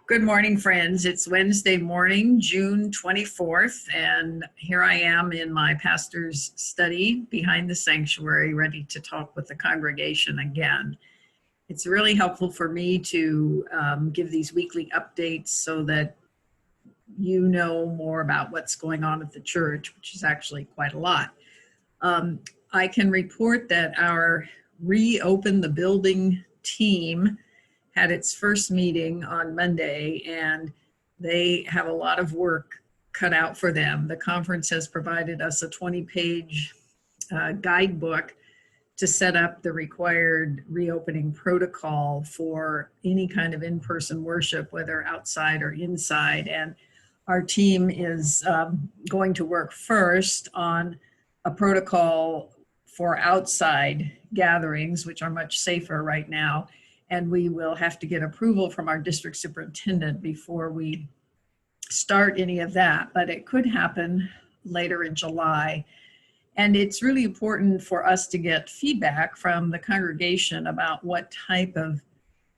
Good morning, friends. It's Wednesday morning, June 24th, and here I am in my pastor's study behind the sanctuary, ready to talk with the congregation again. It's really helpful for me to give these weekly updates so that you know more about what's going on at the church, which is actually quite a lot. I can report that our Reopen the Building team had its first meeting on Monday, and they have a lot of work cut out for them. The conference has provided us a 20-page guidebook to set up the required reopening protocol for any kind of in-person worship, whether outside or inside. And our team is going to work first on a protocol for outside gatherings, which are much safer right now. And we will have to get approval from our district superintendent before we start any of that, but it could happen later in July. And it's really important for us to get feedback from the congregation about what type of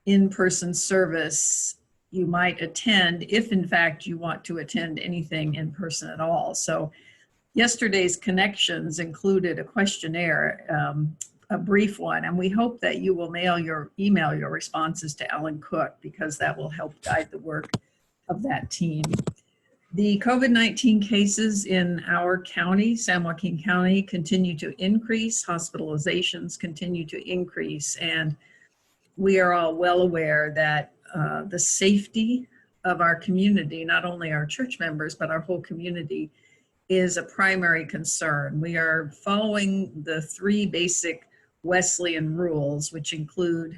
in-person service you might attend, if in fact you want to attend anything in person at all. So yesterday's connections included a questionnaire, a brief one, and we hope that you will email your responses to Ellen Cook, because that will help guide the work of that team. The COVID-19 cases in our county, San Joaquin County, continue to increase. Hospitalizations continue to increase, and we are all well aware that the safety of our community, not only our church members, but our whole community, is a primary concern. We are following the three basic Wesleyan rules, which include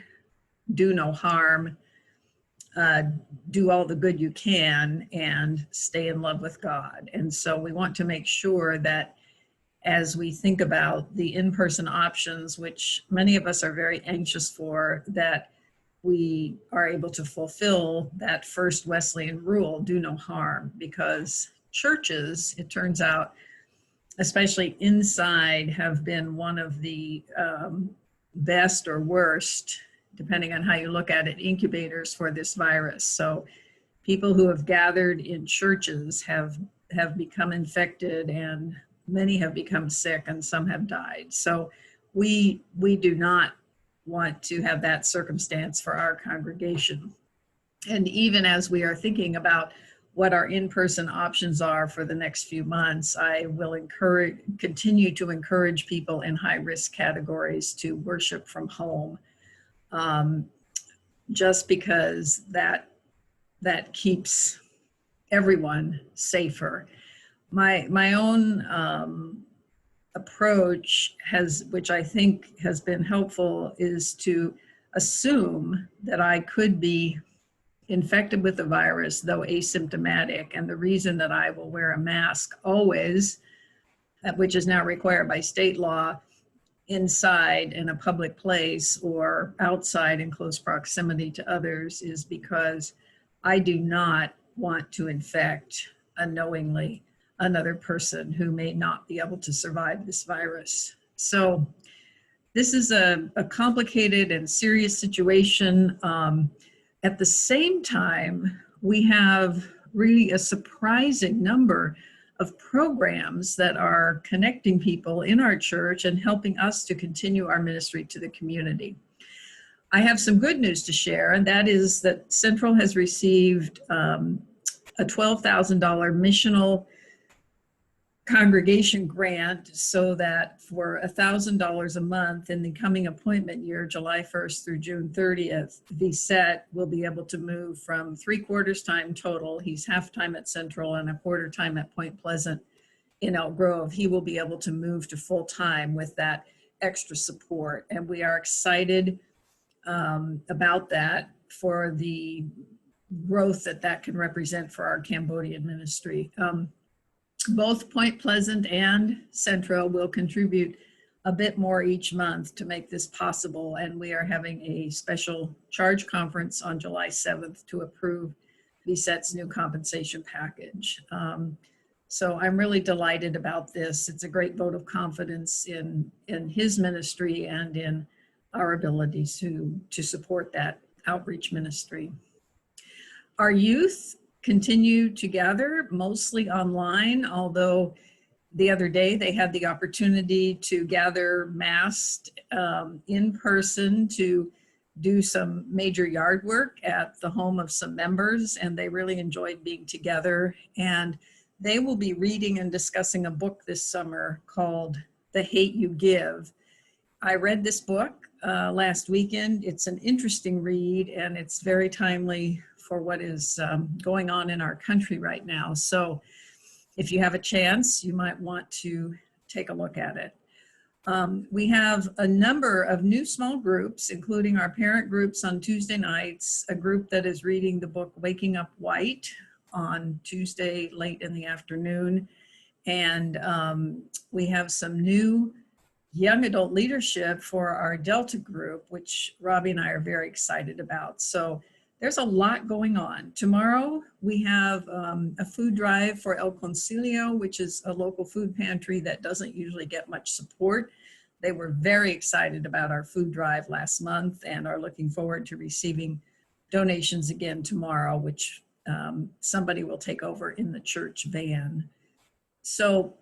do no harm, do all the good you can, and stay in love with God. And so we want to make sure that as we think about the in-person options, which many of us are very anxious for, that we are able to fulfill that first Wesleyan rule, do no harm, because churches, it turns out, especially inside, have been one of the best or worst, depending on how you look at it, incubators for this virus. So people who have gathered in churches have become infected, and many have become sick, and some have died. So we do not want to have that circumstance for our congregation. And even as we are thinking about what our in-person options are for the next few months, I will continue to encourage people in high-risk categories to worship from home, just because that keeps everyone safer. My own approach which I think has been helpful, is to assume that I could be infected with the virus, though asymptomatic. And the reason that I will wear a mask always, which is now required by state law, inside in a public place or outside in close proximity to others, is because I do not want to infect unknowingly another person who may not be able to survive this virus. So this is a complicated and serious situation. At the same time, we have really a surprising number of programs that are connecting people in our church and helping us to continue our ministry to the community. I have some good news to share, and that is that Central has received a $12,000 missional congregation grant, so that for $1,000 a month in the coming appointment year, July 1st through June 30th, VSET will be able to move from 3/4 time total. He's half-time at Central and 1/4 time at Point Pleasant in Elk Grove. He will be able to move to full-time with that extra support. And we are excited about that, for the growth that can represent for our Cambodian ministry. Both Point Pleasant and Central will contribute a bit more each month to make this possible, and we are having a special charge conference on July 7th to approve VSET's new compensation package. So I'm really delighted about this. It's a great vote of confidence in his ministry and in our abilities to support that outreach ministry. Our youth continue to gather mostly online, although the other day they had the opportunity to gather massed in person to do some major yard work at the home of some members, and they really enjoyed being together. And they will be reading and discussing a book this summer called The Hate You Give. I read this book last weekend. It's an interesting read, and it's very timely for what is going on in our country right now. So if you have a chance, you might want to take a look at it. We have a number of new small groups, including our parent groups on Tuesday nights, a group that is reading the book Waking Up White on Tuesday late in the afternoon. And we have some new young adult leadership for our Delta group, which Robbie and I are very excited about. So there's a lot going on. Tomorrow we have a food drive for El Concilio, which is a local food pantry that doesn't usually get much support. They were very excited about our food drive last month and are looking forward to receiving donations again tomorrow, which somebody will take over in the church van. So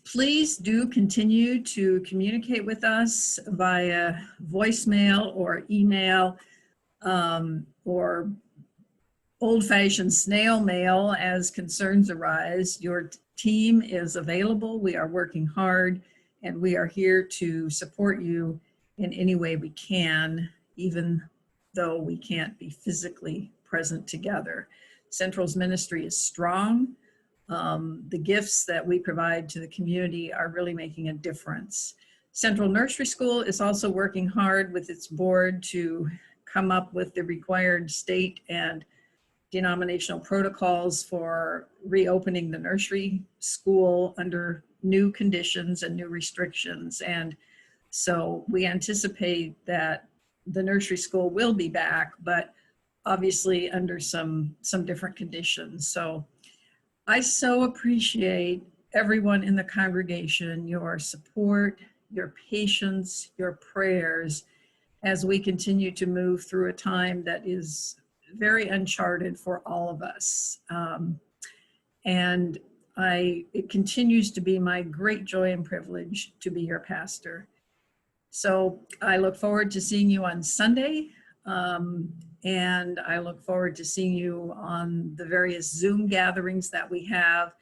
please do continue to communicate with us via voicemail or email or old-fashioned snail mail as concerns arise. Your team is available. We are working hard, and we are here to support you in any way we can, even though we can't be physically present together. Central's ministry is strong. The gifts that we provide to the community are really making a difference. Central Nursery School is also working hard with its board to come up with the required state and denominational protocols for reopening the nursery school under new conditions and new restrictions. And so we anticipate that the nursery school will be back, but obviously under some different conditions. So I so appreciate everyone in the congregation, your support, your patience, your prayers, as we continue to move through a time that is very uncharted for all of us. And it continues to be my great joy and privilege to be your pastor. So I look forward to seeing you on Sunday. And I look forward to seeing you on the various Zoom gatherings that we have.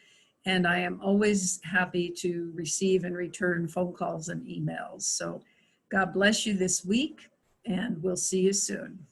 And I am always happy to receive and return phone calls and emails. So God bless you this week, and we'll see you soon.